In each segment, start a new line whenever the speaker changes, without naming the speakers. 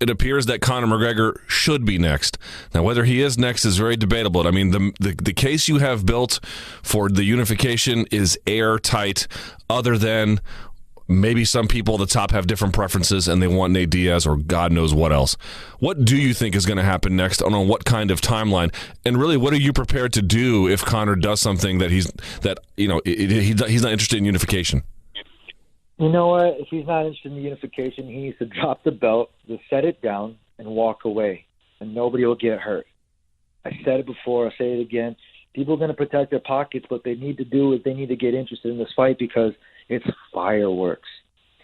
it appears that Conor McGregor should be next. Now, whether he is next is very debatable. I mean, the case you have built for the unification is airtight, other than maybe some people at the top have different preferences and they want Nate Diaz or God knows what else. What do you think is going to happen next, and on what kind of timeline? And really, what are you prepared to do if Conor does something that he's not interested in unification?
You know what? If he's not interested in unification, he needs to drop the belt, just set it down, and walk away, and nobody will get hurt. I said it before. I'll say it again. People are going to protect their pockets. What they need to do is they need to get interested in this fight because it's fireworks.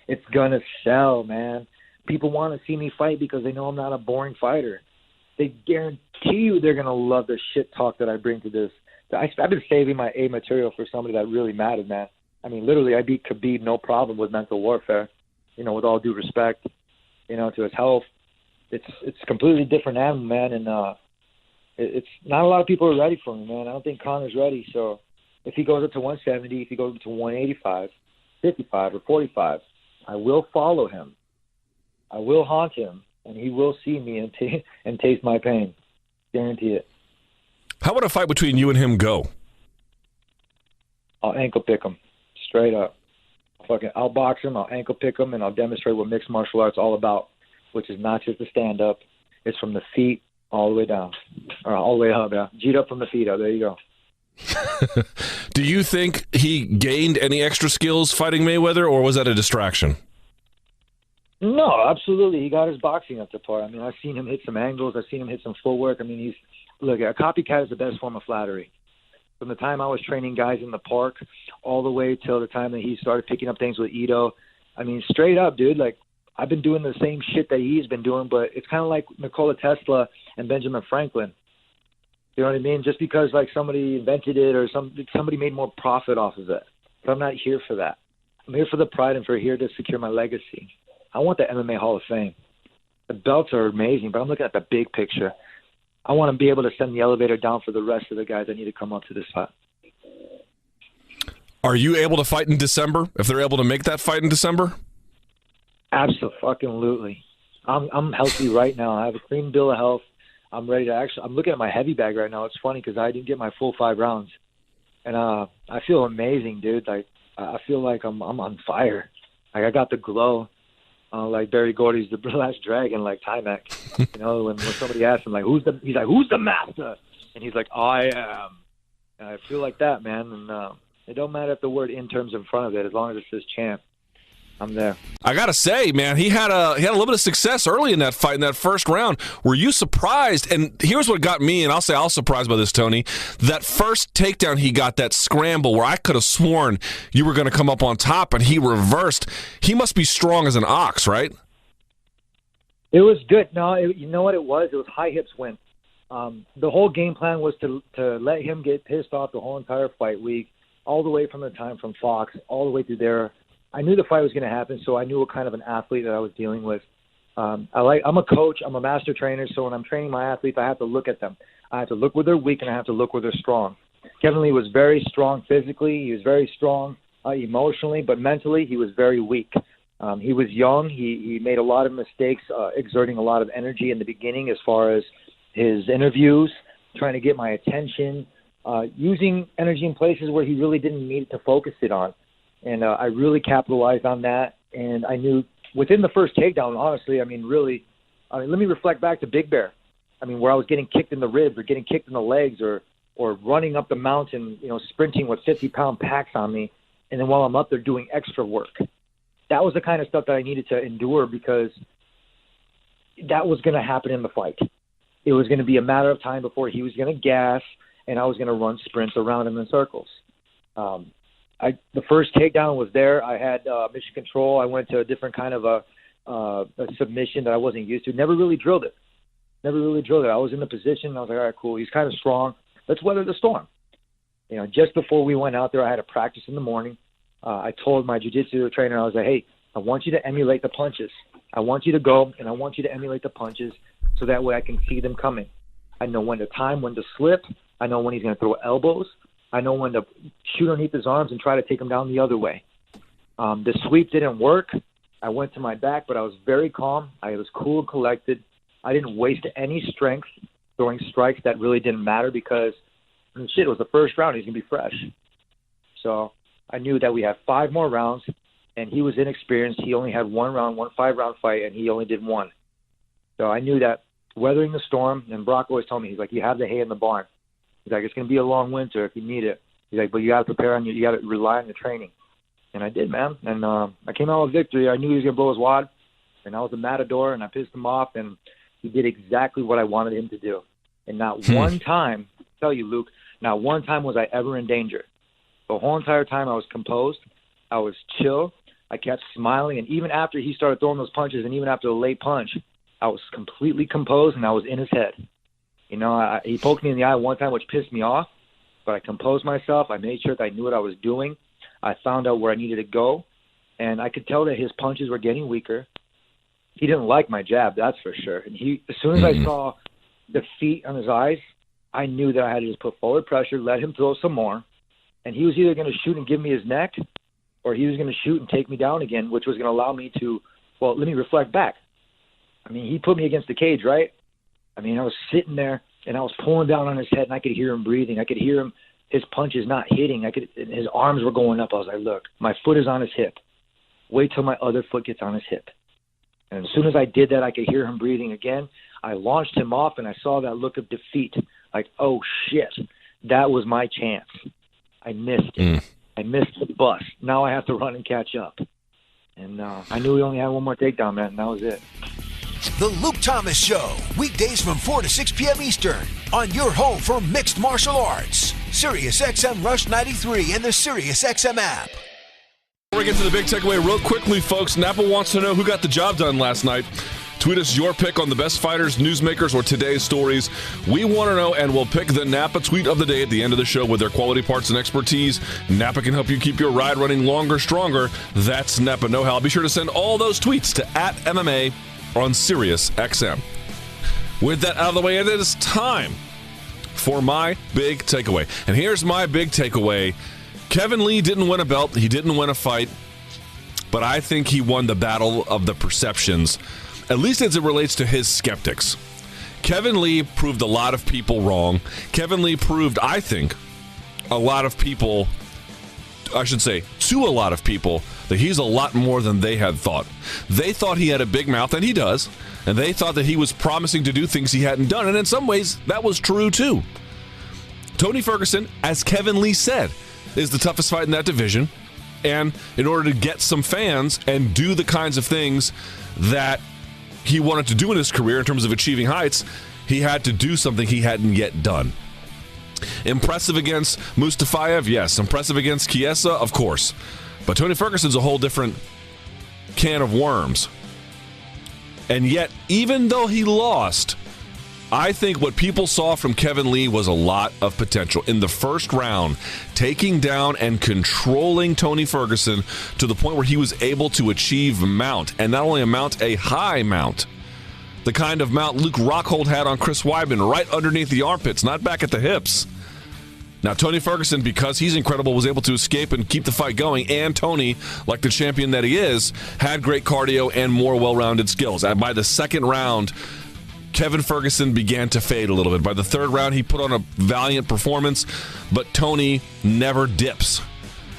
It's going to sell, man. People want to see me fight because they know I'm not a boring fighter. They guarantee you they're going to love the shit talk that I bring to this. I've been saving my A material for somebody that really mattered, man. I mean, literally, I beat Khabib no problem with mental warfare, with all due respect, to his health. It's a completely different animal, man, and it's not a lot of people are ready for him, man. I don't think Conor's ready, so if he goes up to 170, if he goes up to 185, 55 or 45, I will follow him. I will haunt him, and he will see me and taste my pain. Guarantee it.
How would a fight between you and him go?
I'll ankle pick him, straight up. I'll box him, I'll ankle pick him, and I'll demonstrate what mixed martial arts is all about, which is not just a stand-up. It's from the feet all the way down, or all the way up, yeah. G'd up from the feet up. There you go.
Do you think he gained any extra skills fighting Mayweather, or was that a distraction?
No, absolutely. He got his boxing up to par. I mean, I've seen him hit some angles. I've seen him hit some footwork. I mean, a copycat is the best form of flattery. From the time I was training guys in the park all the way till the time that he started picking up things with Ito, I mean, straight up, dude, I've been doing the same shit that he's been doing, but it's kind of like Nikola Tesla and Benjamin Franklin. You know what I mean? Just because somebody invented it or somebody made more profit off of it. But I'm not here for that. I'm here for the pride and here to secure my legacy. I want the MMA Hall of Fame. The belts are amazing, but I'm looking at the big picture. I want to be able to send the elevator down for the rest of the guys that need to come up to this fight.
Are you able to fight in December? If they're able to make that fight in December?
Absolutely. I'm healthy right now. I have a clean bill of health. I'm ready to I'm looking at my heavy bag right now. It's funny because I didn't get my full 5 rounds. And I feel amazing, dude. I feel like I'm on fire. I got the glow. Like Barry Gordy's The Last Dragon, like Timac. When somebody asks him, he's like, who's the master? And he's like, I am. And I feel like that, man. And it don't matter if the word "in" terms in front of it, as long as it says champ. I'm there. I
gotta say, man, he had a little bit of success early in that fight, in that first round. Were you surprised? And here's what got me, and I'll say I was surprised by this, Tony. That first takedown he got, that scramble where I could have sworn you were going to come up on top, and he reversed. He must be strong as an ox, right?
It was good. No, you know what it was? It was high hips win. The whole game plan was to let him get pissed off the whole entire fight week, all the way from the time from Fox, all the way through there. I knew the fight was going to happen, so I knew what kind of an athlete that I was dealing with. I'm a coach. I'm a master trainer, so when I'm training my athletes, I have to look at them. I have to look where they're weak, and I have to look where they're strong. Kevin Lee was very strong physically. He was very strong emotionally, but mentally he was very weak. He was young. He made a lot of mistakes, exerting a lot of energy in the beginning as far as his interviews, trying to get my attention, using energy in places where he really didn't need to focus it on. And I really capitalized on that. And I knew within the first takedown, honestly, let me reflect back to Big Bear. Where I was getting kicked in the ribs or getting kicked in the legs or running up the mountain, sprinting with 50-pound packs on me. And then while I'm up there doing extra work. That was the kind of stuff that I needed to endure because that was going to happen in the fight. It was going to be a matter of time before he was going to gas and I was going to run sprints around him in circles. The first takedown was there. I had mission control. I went to a different kind of a submission that I wasn't used to. Never really drilled it. I was in the position. I was like, all right, cool. He's kind of strong. Let's weather the storm. Just before we went out there, I had a practice in the morning. I told my jiu-jitsu trainer, I was like, hey, I want you to emulate the punches. I want you to go, and I want you to emulate the punches so that way I can see them coming. I know when to time, when to slip. I know when he's going to throw elbows. I know when to shoot underneath his arms and try to take him down the other way. The sweep didn't work. I went to my back, but I was very calm. I was cool and collected. I didn't waste any strength throwing strikes that really didn't matter because, it was the first round. He's going to be fresh. So I knew that we had 5 more rounds, and he was inexperienced. He only had one 5-round fight, and he only did 1. So I knew that weathering the storm, and Brock always told me, he's like, you have the hay in the barn. He's like, it's going to be a long winter if you need it. He's like, but you got to prepare you got to rely on the training. And I did, man. And I came out with victory. I knew he was going to blow his wad, and I was a matador, and I pissed him off, and he did exactly what I wanted him to do. And not one time, I tell you, Luke, not one time was I ever in danger. The whole entire time I was composed. I was chill. I kept smiling. And even after he started throwing those punches and even after the late punch, I was completely composed and I was in his head. He poked me in the eye one time, which pissed me off. But I composed myself. I made sure that I knew what I was doing. I found out where I needed to go. And I could tell that his punches were getting weaker. He didn't like my jab, that's for sure. And as soon as I saw defeat on his eyes, I knew that I had to just put forward pressure, let him throw some more, and he was either going to shoot and give me his neck, or he was going to shoot and take me down again, which was going to allow me to, let me reflect back. He put me against the cage, right? I was sitting there, and I was pulling down on his head, and I could hear him breathing. I could hear him, his punches not hitting. His arms were going up. I was like, look, my foot is on his hip. Wait till my other foot gets on his hip. And as soon as I did that, I could hear him breathing again. I launched him off, and I saw that look of defeat. Like, oh, shit, that was my chance. I missed it. I missed the bus. Now I have to run and catch up. And I knew we only had one more takedown, man, and that was it.
The Luke Thomas Show, weekdays from 4 to 6 p.m. Eastern, on your home for mixed martial arts. SiriusXM Rush 93 and the SiriusXM app.
Before we get to the big takeaway, real quickly, folks, Napa wants to know who got the job done last night. Tweet us your pick on the best fighters, newsmakers, or today's stories. We want to know, and we'll pick the Napa tweet of the day at the end of the show with their quality parts and expertise. Napa can help you keep your ride running longer, stronger. That's Napa know-how. Be sure to send all those tweets to @MMA on SiriusXM. With that out of the way, it is time for my big takeaway. And here's my big takeaway. Kevin Lee didn't win a belt. He didn't win a fight. But I think he won the battle of the perceptions, at least as it relates to his skeptics. Kevin Lee proved a lot of people wrong. Kevin Lee proved, I think, to a lot of people, that he's a lot more than they had thought. They thought he had a big mouth, and he does, and they thought that he was promising to do things he hadn't done, and in some ways, that was true too. Tony Ferguson, as Kevin Lee said, is the toughest fight in that division, and in order to get some fans and do the kinds of things that he wanted to do in his career in terms of achieving heights, he had to do something he hadn't yet done. Impressive against Mustafayev? Yes. Impressive against Chiesa? Of course. But Tony Ferguson's a whole different can of worms. And yet, even though he lost, I think what people saw from Kevin Lee was a lot of potential. In the first round, taking down and controlling Tony Ferguson to the point where he was able to achieve mount, and not only a mount, a high mount. The kind of mount Luke Rockhold had on Chris Weidman, right underneath the armpits, not back at the hips. Now, Tony Ferguson, because he's incredible, was able to escape and keep the fight going. And Tony, like the champion that he is, had great cardio and more well-rounded skills. And by the second round, Kevin Ferguson began to fade a little bit. By the third round, he put on a valiant performance, but Tony never dips.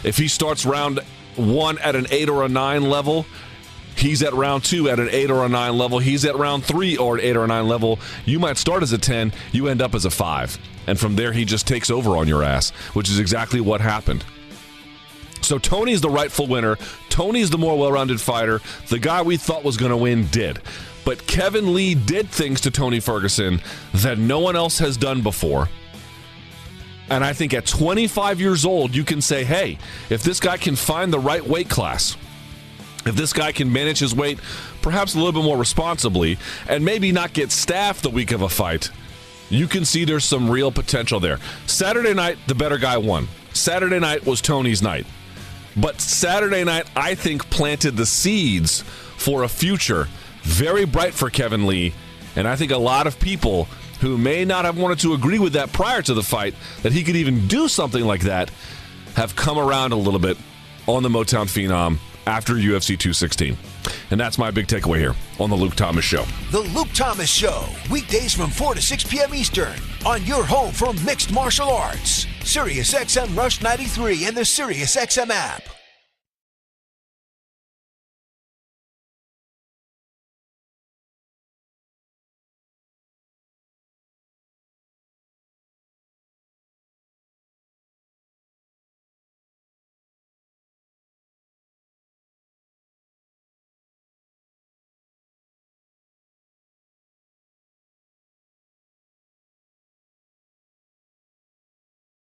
If he starts round 1 at an 8 or a 9 level, he's at round 2 at an 8 or a 9 level. He's at round 3 or an 8 or a 9 level. You might start as a 10, you end up as a 5. And from there, he just takes over on your ass, which is exactly what happened. So Tony's the rightful winner. Tony's the more well-rounded fighter. The guy we thought was going to win did. But Kevin Lee did things to Tony Ferguson that no one else has done before. And I think at 25 years old, you can say, hey, if this guy can find the right weight class, if this guy can manage his weight perhaps a little bit more responsibly and maybe not get staffed the week of a fight, you can see there's some real potential there. Saturday night, the better guy won. Saturday night was Tony's night. But Saturday night, I think, planted the seeds for a future very bright for Kevin Lee. And I think a lot of people who may not have wanted to agree with that prior to the fight, that he could even do something like that, have come around a little bit on the Motown Phenom after UFC 216. And that's my big takeaway here on The Luke Thomas Show.
The Luke Thomas Show, weekdays from 4 to 6 p.m. Eastern, on your home for mixed martial arts. SiriusXM Rush 93 and the SiriusXM app.